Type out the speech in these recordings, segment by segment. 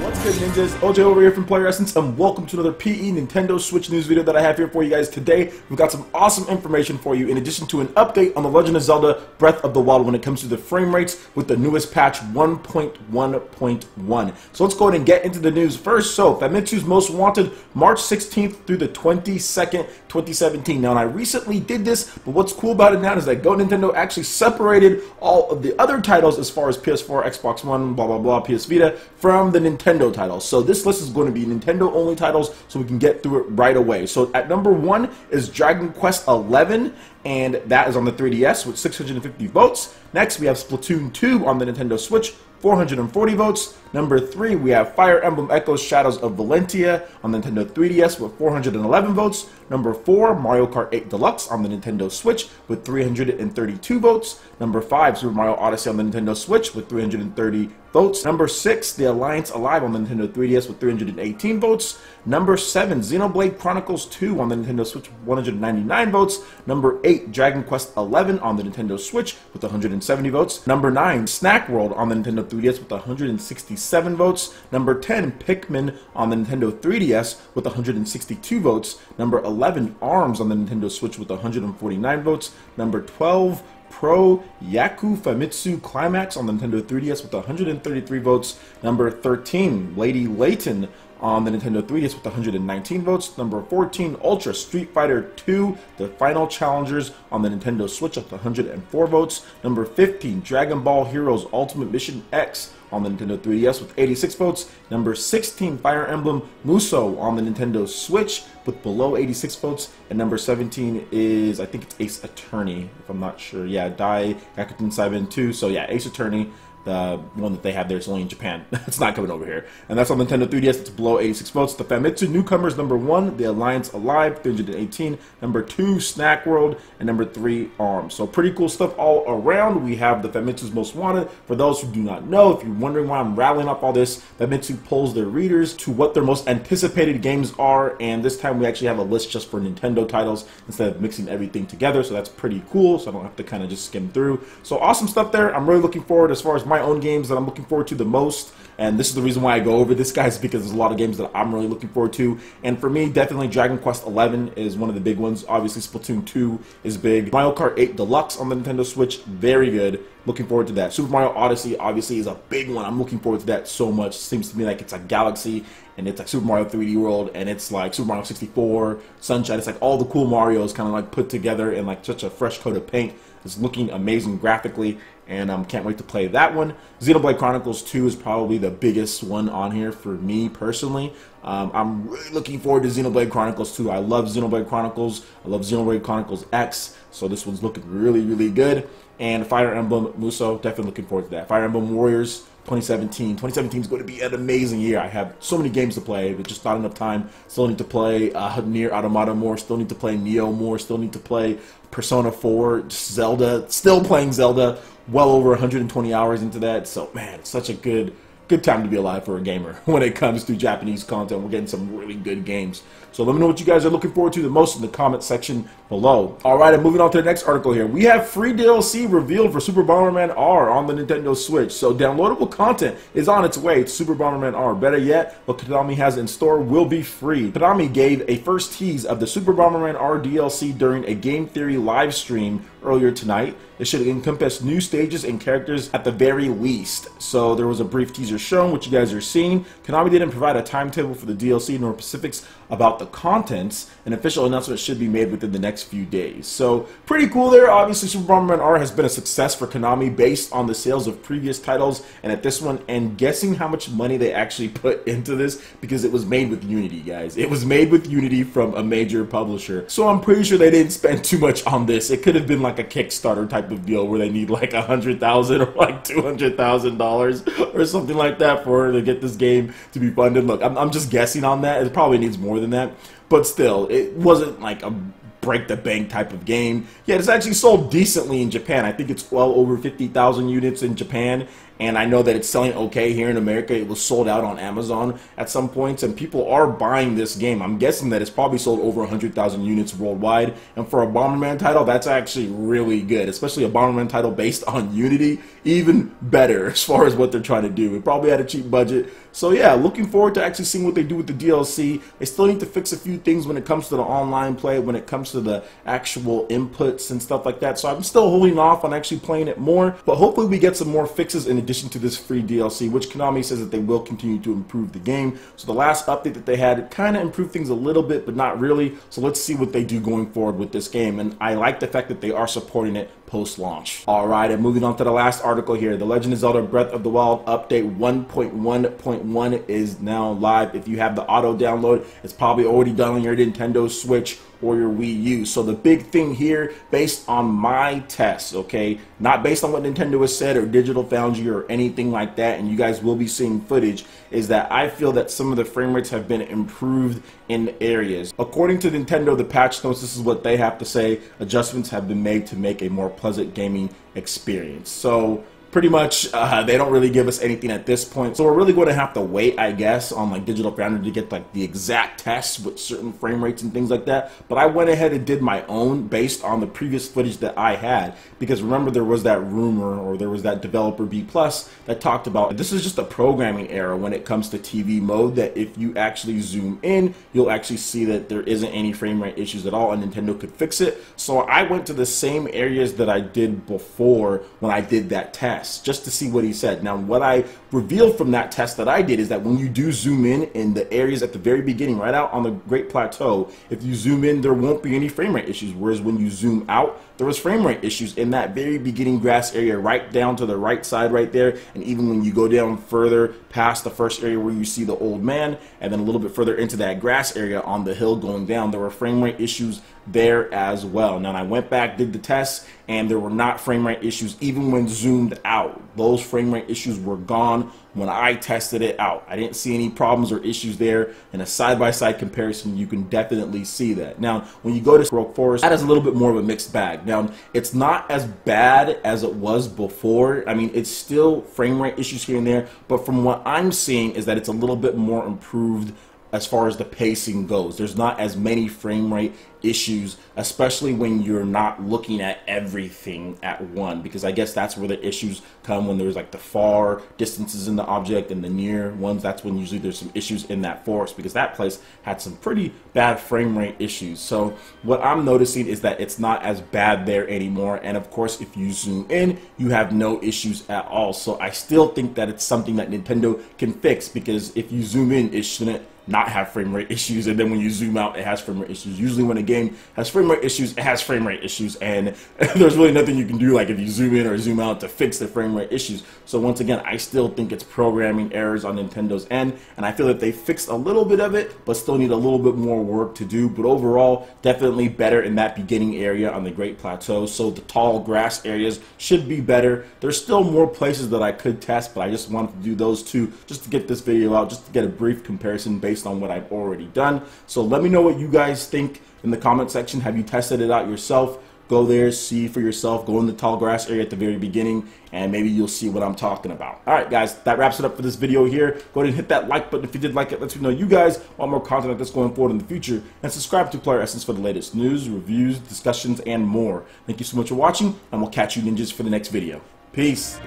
What's good, ninjas? OJ over here from PlayerEssence, and welcome to another PE Nintendo Switch news video that I have here for you guys today. We've got some awesome information for you in addition to an update on The Legend of Zelda Breath of the Wild when it comes to the frame rates with the newest patch 1.1.1. So let's go ahead and get into the news first. So Famitsu's Most Wanted, March 16th through the 22nd, 2017. Now, and I recently did this, but what's cool about it now is that Go Nintendo actually separated all of the other titles as far as PS4, Xbox One, blah, blah, blah, PS Vita from the Nintendo titles. So this list is going to be Nintendo only titles so we can get through it right away. So at number 1 is Dragon Quest XI, and that is on the 3DS with 650 votes. Next we have Splatoon 2 on the Nintendo Switch, 440 votes. Number 3, we have Fire Emblem Echoes Shadows of Valentia on the Nintendo 3DS with 411 votes. Number 4, Mario Kart 8 Deluxe on the Nintendo Switch with 332 votes. Number 5, Super Mario Odyssey on the Nintendo Switch with 330 votes. Number 6, The Alliance Alive on the Nintendo 3DS with 318 votes. Number 7, Xenoblade Chronicles 2 on the Nintendo Switch with 199 votes. Number 8, Dragon Quest XI on the Nintendo Switch with 170 votes. Number 9, Snack World on the Nintendo 3DS with 167 votes. Number 10, Pikmin on the Nintendo 3DS with 162 votes. Number 11, ARMS on the Nintendo Switch with 149 votes. Number 12, Pro Yaku Famitsu Climax on the Nintendo 3DS with 133 votes. Number 13, Lady Layton on the Nintendo 3DS with 119 votes. Number 14, Ultra Street Fighter 2, The Final Challengers on the Nintendo Switch with 104 votes. Number 15, Dragon Ball Heroes Ultimate Mission X on the Nintendo 3DS with 86 votes. Number 16, Fire Emblem Muso on the Nintendo Switch with below 86 votes. And number 17 is, I think it's Ace Attorney, if I'm not sure. Yeah, Dai Gakuten Saiban 2. So yeah, Ace Attorney, the one that they have there, it's only in Japan. It's not coming over here. And that's on the Nintendo 3DS. It's below 86 votes. The Famitsu Newcomers, number 1, The Alliance Alive, 318. Number 2, Snack World. And number 3, ARMS. So pretty cool stuff all around. We have the Famitsu's Most Wanted. For those who do not know, if you're wondering why I'm rattling off all this, Famitsu polls their readers to what their most anticipated games are. And this time we actually have a list just for Nintendo titles instead of mixing everything together. So that's pretty cool. So I don't have to kind of just skim through. So awesome stuff there. I'm really looking forward as far as my own games that I'm looking forward to the most, and this is the reason why I go over this, guys, because there's a lot of games that I'm really looking forward to. And for me, definitely Dragon Quest XI is one of the big ones. Obviously Splatoon 2 is big. Mario Kart 8 Deluxe on the Nintendo Switch, very good. Looking forward to that. Super Mario Odyssey obviously is a big one. I'm looking forward to that so much. Seems to me like it's a galaxy, and it's like Super Mario 3D World, and it's like Super Mario 64, Sunshine. It's like all the cool Marios kind of like put together in like such a fresh coat of paint. It's looking amazing graphically, and can't wait to play that one. Xenoblade Chronicles 2 is probably the biggest one on here for me personally. I'm really looking forward to Xenoblade Chronicles 2. I love Xenoblade Chronicles. I love Xenoblade Chronicles X, so this one's looking really, really good. And Fire Emblem Muso, definitely looking forward to that. Fire Emblem Warriors 2017. 2017 is going to be an amazing year. I have so many games to play, but just not enough time. Still need to play Nier Automata more. Still need to play Neo more. Still need to play Persona 4, Zelda. Still playing Zelda. Well over 120 hours into that. So, man, it's such a good time to be alive for a gamer when it comes to Japanese content. We're getting some really good games. So let me know what you guys are looking forward to the most in the comment section below. Alright, and moving on to the next article here. We have free DLC revealed for Super Bomberman R on the Nintendo Switch. So downloadable content is on its way to Super Bomberman R. Better yet, what Konami has in store will be free. Konami gave a first tease of the Super Bomberman R DLC during a Game Theory live stream earlier tonight. It should encompass new stages and characters at the very least. So there was a brief teaser shown, which you guys are seeing. Konami didn't provide a timetable for the DLC nor specifics about the contents. An official announcement should be made within the next few days. So pretty cool there. Obviously Super Bomberman R has been a success for Konami based on the sales of previous titles and at this one, and guessing how much money they actually put into this, because it was made with Unity, guys. It was made with Unity from a major publisher. So I'm pretty sure they didn't spend too much on this. It could have been like a Kickstarter type of deal where they need like $100,000 or like $200,000 or something like that to get this game to be funded. Look, I'm just guessing on that. It probably needs more than that, but still, it wasn't like a break the bank type of game. Yeah, it's actually sold decently in Japan. I think it's well over 50,000 units in Japan, and I know that it's selling okay here in America. It was sold out on Amazon at some points, and people are buying this game. I'm guessing that it's probably sold over 100,000 units worldwide, and for a Bomberman title, that's actually really good, especially a Bomberman title based on Unity. Even better as far as what they're trying to do. It probably had a cheap budget. So yeah, looking forward to actually seeing what they do with the DLC. They still need to fix a few things when it comes to the online play, when it comes to the actual inputs and stuff like that. So I'm still holding off on actually playing it more, but hopefully we get some more fixes in addition to this free DLC, which Konami says that they will continue to improve the game. So the last update that they had kind of improved things a little bit, but not really. So let's see what they do going forward with this game. And I like the fact that they are supporting it post-launch. Alright, and moving on to the last article here. The Legend of Zelda Breath of the Wild update 1.1.1 is now live. If you have the auto download, it's probably already done on your Nintendo Switch or your Wii U. So the big thing here, based on my tests, okay, not based on what Nintendo has said or Digital Foundry or anything like that, and you guys will be seeing footage, is that I feel that some of the frame rates have been improved in areas. According to Nintendo, the patch notes, this is what they have to say: adjustments have been made to make a more pleasant gaming experience. So pretty much they don't really give us anything at this point, so we're really going to have to wait, I guess, on like Digital Foundry to get like the exact tests with certain frame rates and things like that. But I went ahead and did my own based on the previous footage that I had, because remember, there was that rumor, or there was that developer B plus that talked about this is just a programming error when it comes to TV mode, that if you actually zoom in, you'll actually see that there isn't any frame rate issues at all, and Nintendo could fix it. So I went to the same areas that I did before when I did that test, just to see what he said. Now, what I revealed from that test that I did is that when you do zoom in the areas at the very beginning, right out on the Great Plateau, if you zoom in, there won't be any frame rate issues, whereas when you zoom out, there was frame rate issues in that very beginning grass area right down to the right side right there. And even when you go down further past the first area where you see the old man, and then a little bit further into that grass area on the hill going down, there were frame rate issues there as well. Now, I went back, did the tests, and there were not frame rate issues even when zoomed out. Those frame rate issues were gone when I tested it out. I didn't see any problems or issues there. In a side-by-side comparison, you can definitely see that. Now, when you go to Rogue Forest, that is a little bit more of a mixed bag. Now, it's not as bad as it was before. I mean, it's still frame rate issues here and there, but from what I'm seeing is that it's a little bit more improved as far as the pacing goes. There's not as many frame rate issues, especially when you're not looking at everything at one, because I guess that's where the issues come, when there's like the far distances in the object and the near ones. That's when usually there's some issues in that forest, because that place had some pretty bad frame rate issues. So what I'm noticing is that it's not as bad there anymore, and of course if you zoom in, you have no issues at all. So I still think that it's something that Nintendo can fix, because if you zoom in, it shouldn't not have frame rate issues, and then when you zoom out, it has frame rate issues. Usually when a game has frame rate issues, it has frame rate issues, and there's really nothing you can do, like if you zoom in or zoom out, to fix the frame rate issues. So once again, I still think it's programming errors on Nintendo's end, and I feel that they fixed a little bit of it, but still need a little bit more work to do. But overall, definitely better in that beginning area on the Great Plateau. So the tall grass areas should be better. There's still more places that I could test, but I just wanted to do those two just to get this video out, just to get a brief comparison based on what I've already done. So let me know what you guys think in the comment section. Have you tested it out yourself? Go there, see for yourself, go in the tall grass area at the very beginning, and maybe you'll see what I'm talking about. Alright guys, that wraps it up for this video here. Go ahead and hit that like button if you did like it. Let me know you guys want more content like this going forward in the future, and subscribe to PlayerEssence for the latest news, reviews, discussions, and more. Thank you so much for watching, and we'll catch you ninjas for the next video. Peace.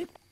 く